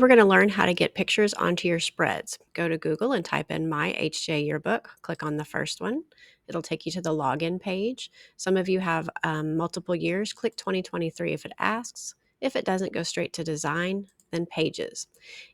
We're going to learn how to get pictures onto your spreads. Go to Google and type in My HJ Yearbook. Click on the first one. It'll take you to the login page. Some of you have multiple years. Click 2023 if it asks. If it doesn't, go straight to Design, then Pages.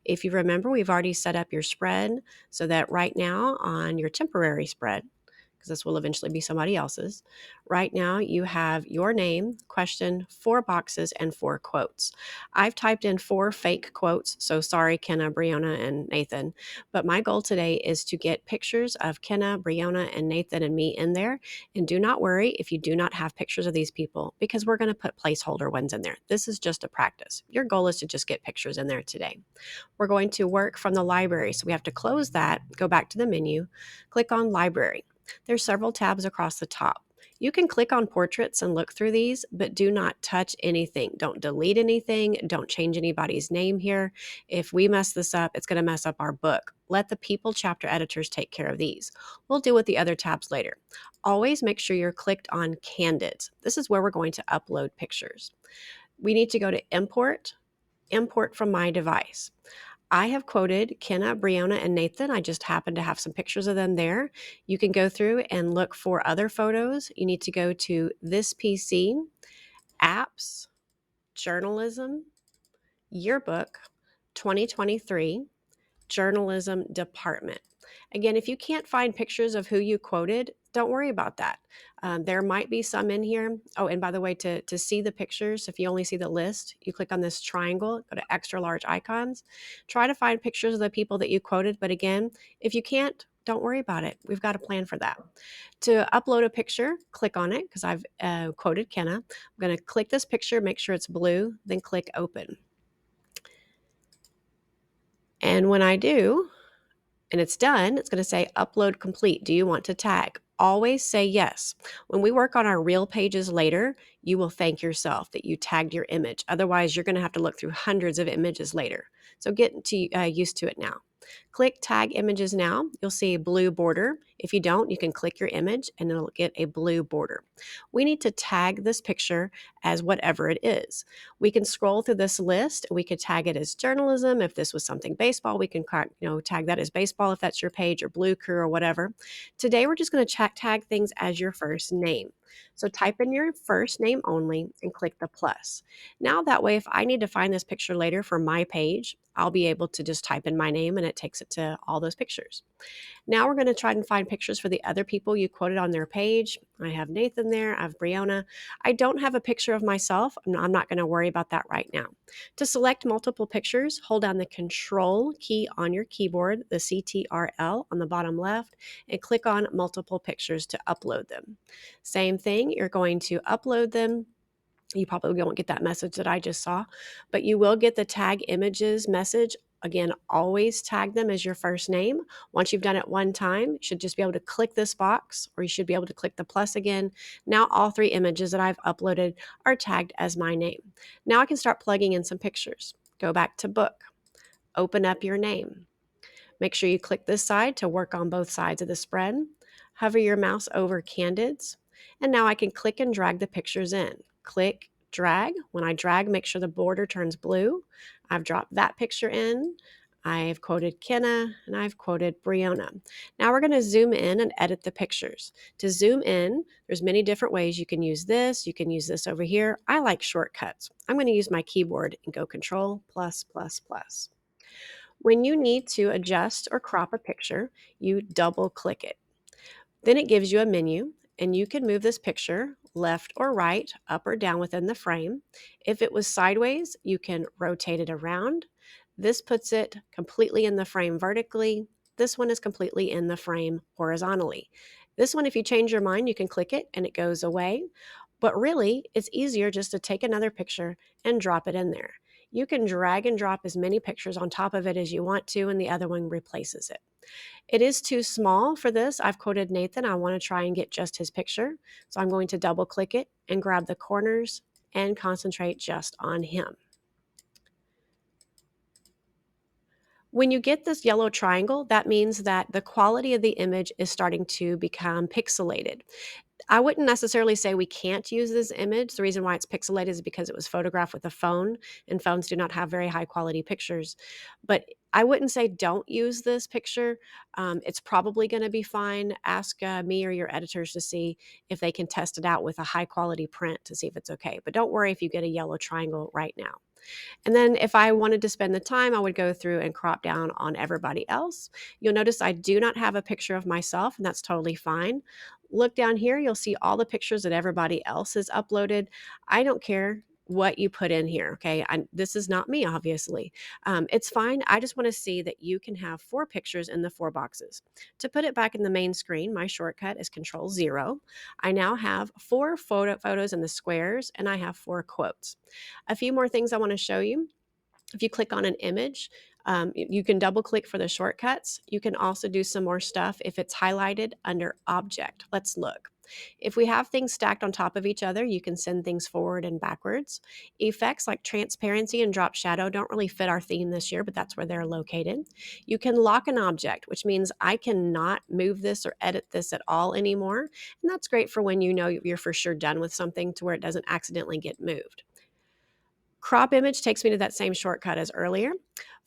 If you remember, we've already set up your spread so that right now on your temporary spread, because this will eventually be somebody else's. Right now, you have your name, question, 4 boxes, and 4 quotes. I've typed in 4 fake quotes, so sorry, Kenna, Brianna, and Nathan. But my goal today is to get pictures of Kenna, Brianna, and Nathan and me in there. And do not worry if you do not have pictures of these people, because we're going to put placeholder ones in there. This is just a practice. Your goal is to just get pictures in there today. We're going to work from the library, so we have to close that, go back to the menu, click on Library. There's several tabs across the top. You can click on portraits and look through these, but do not touch anything. Don't delete anything. Don't change anybody's name here. If we mess this up, it's going to mess up our book. Let the people chapter editors take care of these. We'll deal with the other tabs later. Always make sure you're clicked on Candids. This is where we're going to upload pictures. We need to go to Import, Import from my device. I have quoted Kenna, Brianna, and Nathan. I just happen to have some pictures of them there. You can go through and look for other photos. You need to go to This PC, Apps, Journalism, Yearbook, 2023, Journalism Department. Again, if you can't find pictures of who you quoted, don't worry about that. There might be some in here. Oh, and by the way, to see the pictures, if you only see the list, you click on this triangle, go to extra large icons. Try to find pictures of the people that you quoted. But again, if you can't, don't worry about it. We've got a plan for that. To upload a picture, click on it because I've quoted Kenna. I'm going to click this picture, make sure it's blue, then click Open. And when I do, and it's done, it's going to say upload complete. Do you want to tag? Always say yes. When we work on our real pages later, you will thank yourself that you tagged your image. Otherwise, you're going to have to look through hundreds of images later. So get used to it now. Click tag images now. You'll see a blue border. If you don't, you can click your image and it'll get a blue border. We need to tag this picture as whatever it is. We can scroll through this list. We could tag it as journalism. If this was something baseball, we can tag that as baseball if that's your page, or Blue Crew or whatever. Today, we're just going to tag things as your first name. So type in your first name only and click the plus. Now that way, if I need to find this picture later for my page, I'll be able to just type in my name and it takes it to all those pictures. Now we're going to try and find pictures for the other people you quoted on their page. I have Nathan there. I have Brianna. I don't have a picture of myself. I'm not going to worry about that right now. To select multiple pictures, hold down the Control key on your keyboard, the CTRL on the bottom left, and click on multiple pictures to upload them. Same thing, you're going to upload them. You probably won't get that message that I just saw, but you will get the tag images message. Again, always tag them as your first name. Once you've done it one time, you should just be able to click this box, or you should be able to click the plus again. Now all 3 images that I've uploaded are tagged as my name. Now I can start plugging in some pictures. Go back to book, open up your name. Make sure you click this side to work on both sides of the spread. Hover your mouse over Candids, and now I can click and drag the pictures in. Click, drag. When I drag, make sure the border turns blue. I've dropped that picture in. I've quoted Kenna and I've quoted Brianna. Now we're going to zoom in and edit the pictures. To zoom in, there's many different ways. You can use this. You can use this over here. I like shortcuts. I'm going to use my keyboard and go Control plus plus plus. When you need to adjust or crop a picture, you double click it. Then it gives you a menu, and you can move this picture left or right, up or down within the frame. If it was sideways, you can rotate it around. This puts it completely in the frame vertically. This one is completely in the frame horizontally. This one, if you change your mind, you can click it and it goes away. But really, it's easier just to take another picture and drop it in there. You can drag and drop as many pictures on top of it as you want to, and the other one replaces it. It is too small for this. I've quoted Nathan. I want to try and get just his picture. So I'm going to double click it and grab the corners and concentrate just on him. When you get this yellow triangle, that means that the quality of the image is starting to become pixelated. I wouldn't necessarily say we can't use this image. The reason why it's pixelated is because it was photographed with a phone, and phones do not have very high quality pictures. But I wouldn't say don't use this picture. It's probably going to be fine. Ask me or your editors to see if they can test it out with a high quality print to see if it's okay. But don't worry if you get a yellow triangle right now. And then if I wanted to spend the time, I would go through and crop down on everybody else. You'll notice I do not have a picture of myself, and that's totally fine. Look down here, you'll see all the pictures that everybody else has uploaded. I don't care what you put in here, okay? This is not me, obviously. It's fine. I just want to see that you can have 4 pictures in the 4 boxes. To put it back in the main screen, my shortcut is Control-0. I now have 4 photos in the squares, and I have 4 quotes. A few more things I want to show you. If you click on an image, you can double click for the shortcuts. You can also do some more stuff if it's highlighted under object. Let's look. If we have things stacked on top of each other, you can send things forward and backwards. Effects like transparency and drop shadow don't really fit our theme this year, but that's where they're located. You can lock an object, which means I cannot move this or edit this at all anymore. And that's great for when you know you're for sure done with something to where it doesn't accidentally get moved. Crop image takes me to that same shortcut as earlier.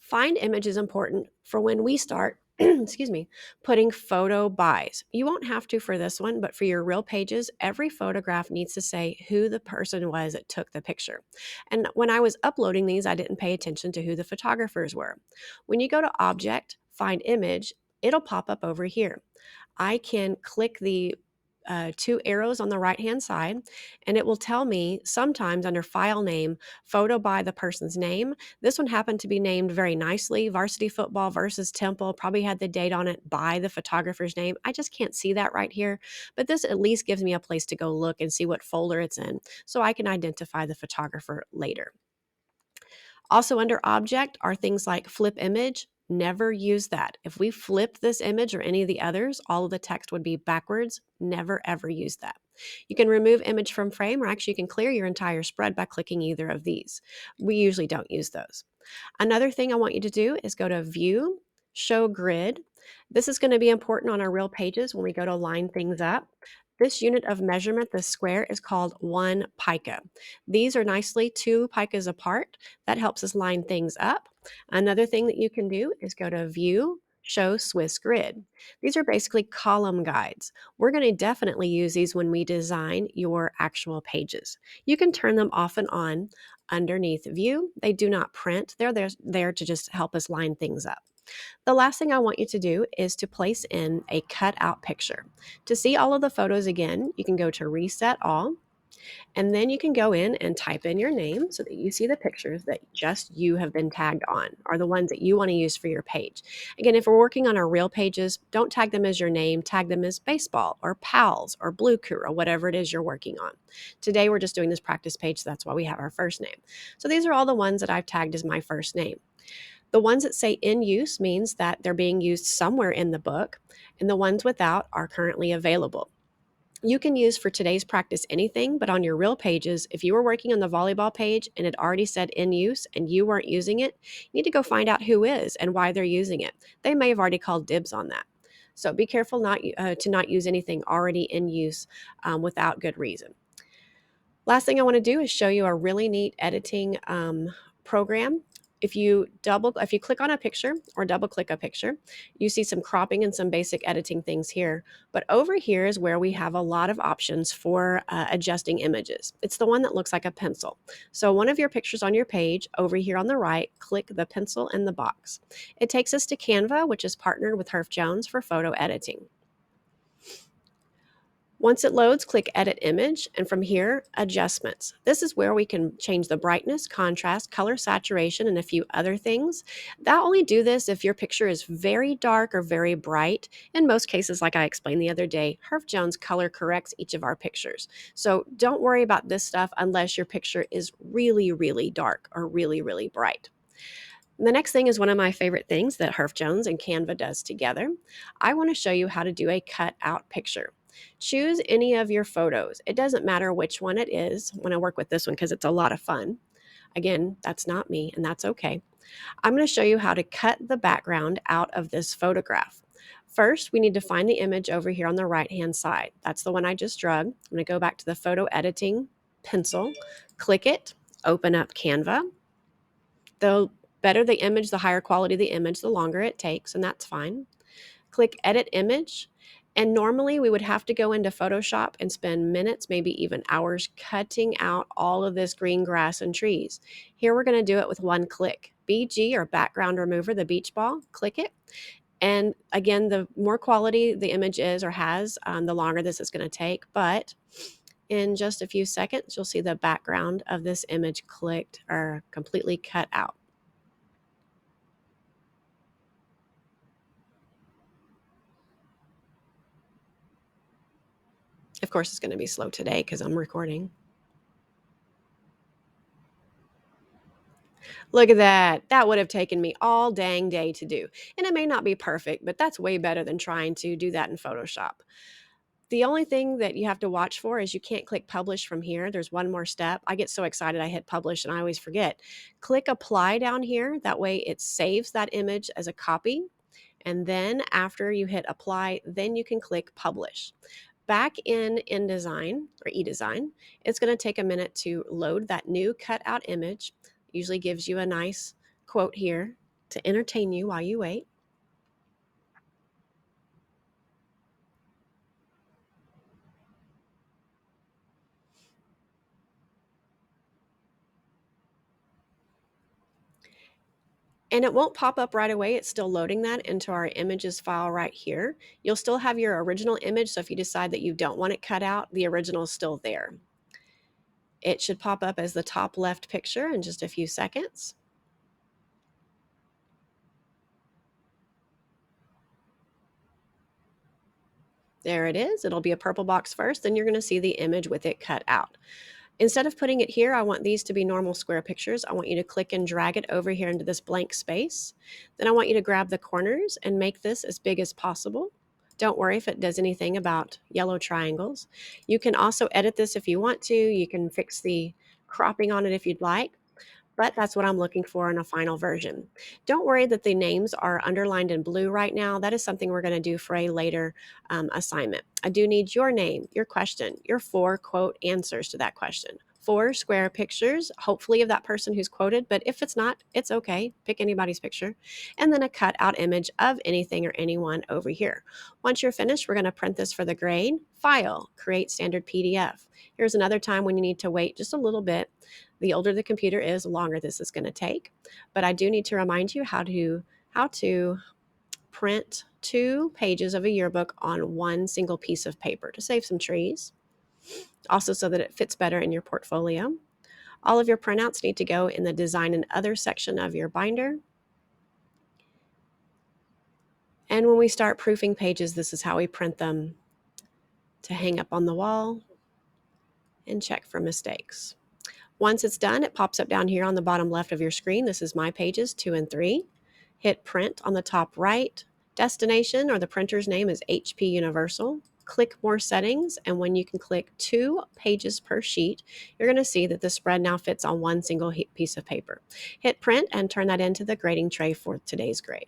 Find image is important for when we start, excuse me, putting photo buys. You won't have to for this one, but for your real pages, every photograph needs to say who the person was that took the picture. And when I was uploading these, I didn't pay attention to who the photographers were. When you go to Object, Find Image, it'll pop up over here. I can click the 2 arrows on the right hand side, and it will tell me sometimes under file name, photo by the person's name. This one happened to be named very nicely, Varsity Football versus Temple, probably had the date on it by the photographer's name. I just can't see that right here, but this at least gives me a place to go look and see what folder it's in so I can identify the photographer later. Also under object are things like flip image. Never use that. If we flip this image or any of the others, all of the text would be backwards. Never ever use that. You can remove image from frame, or actually you can clear your entire spread by clicking either of these. We usually don't use those. Another thing I want you to do is go to View, Show Grid. This is going to be important on our real pages when we go to line things up. This unit of measurement, the square, is called 1 pica. These are nicely 2 picas apart. That helps us line things up. Another thing that you can do is go to View, Show Swiss Grid. These are basically column guides. We're going to definitely use these when we design your actual pages. You can turn them off and on underneath View. They do not print. They're there to just help us line things up. The last thing I want you to do is to place in a cutout picture. To see all of the photos again, you can go to Reset All, and then you can go in and type in your name so that you see the pictures that just you have been tagged on, are the ones that you want to use for your page. Again, if we're working on our real pages, don't tag them as your name, tag them as baseball or pals or blue crew or whatever it is you're working on. Today we're just doing this practice page, so that's why we have our first name. So these are all the ones that I've tagged as my first name. The ones that say in use means that they're being used somewhere in the book, and the ones without are currently available. You can use for today's practice anything, but on your real pages, if you were working on the volleyball page and it already said in use and you weren't using it, you need to go find out who is and why they're using it. They may have already called dibs on that. So be careful to not use anything already in use without good reason. Last thing I want to do is show you a really neat editing program. If you click on a picture or double click a picture, you see some cropping and some basic editing things here. But over here is where we have a lot of options for adjusting images. It's the one that looks like a pencil. So one of your pictures on your page, over here on the right, click the pencil in the box. It takes us to Canva, which is partnered with Herff Jones for photo editing. Once it loads, click Edit Image, and from here, Adjustments. This is where we can change the brightness, contrast, color saturation, and a few other things. They'll only do this if your picture is very dark or very bright. In most cases, like I explained the other day, Herff Jones color corrects each of our pictures. So don't worry about this stuff unless your picture is really, really dark or really, really bright. The next thing is one of my favorite things that Herff Jones and Canva does together. I want to show you how to do a cutout picture. Choose any of your photos. It doesn't matter which one it is when I work with this one because it's a lot of fun. Again, that's not me, and that's okay. I'm going to show you how to cut the background out of this photograph. First, we need to find the image over here on the right-hand side. That's the one I just drug. I'm going to go back to the photo editing pencil, click it, open up Canva. The better the image, the higher quality the image, the longer it takes, and that's fine. Click Edit Image, and normally we would have to go into Photoshop and spend minutes, maybe even hours, cutting out all of this green grass and trees. Here we're going to do it with one click. BG, or background remover, the beach ball, click it. And again, the more quality the image is or has, the longer this is going to take. But in just a few seconds, you'll see the background of this image clicked or completely cut out. Of course, it's going to be slow today because I'm recording. Look at that. That would have taken me all dang day to do. And it may not be perfect, but that's way better than trying to do that in Photoshop. The only thing that you have to watch for is you can't click publish from here. There's one more step. I get so excited I hit publish and I always forget. Click apply down here. That way it saves that image as a copy. And then after you hit apply, then you can click publish. Back in InDesign or eDesign, it's going to take a minute to load that new cutout image. Usually gives you a nice quote here to entertain you while you wait. And it won't pop up right away. It's still loading that into our images file right here. You'll still have your original image, so if you decide that you don't want it cut out, the original is still there. It should pop up as the top left picture in just a few seconds. There it is. It'll be a purple box first, then you're going to see the image with it cut out. Instead of putting it here, I want these to be normal square pictures. I want you to click and drag it over here into this blank space. Then I want you to grab the corners and make this as big as possible. Don't worry if it does anything about yellow triangles. You can also edit this if you want to. You can fix the cropping on it if you'd like. But that's what I'm looking for in a final version. Don't worry that the names are underlined in blue right now. That is something we're going to do for a later assignment. I do need your name, your question, your 4 quote answers to that question. 4 square pictures, hopefully of that person who's quoted, but if it's not, it's okay. Pick anybody's picture. And then a cut out image of anything or anyone over here. Once you're finished, we're going to print this for the grade. File, create standard PDF. Here's another time when you need to wait just a little bit. The older the computer is, the longer this is going to take. But I do need to remind you how to print 2 pages of a yearbook on one single piece of paper to save some trees. Also so that it fits better in your portfolio. All of your printouts need to go in the design and other section of your binder. And when we start proofing pages, this is how we print them to hang up on the wall and check for mistakes. Once it's done, it pops up down here on the bottom left of your screen. This is my pages 2 and 3. Hit print on the top right. Destination or the printer's name is HP Universal. Click more settings, and when you can click 2 pages per sheet, you're going to see that the spread now fits on one single piece of paper. Hit print and turn that into the grading tray for today's grade.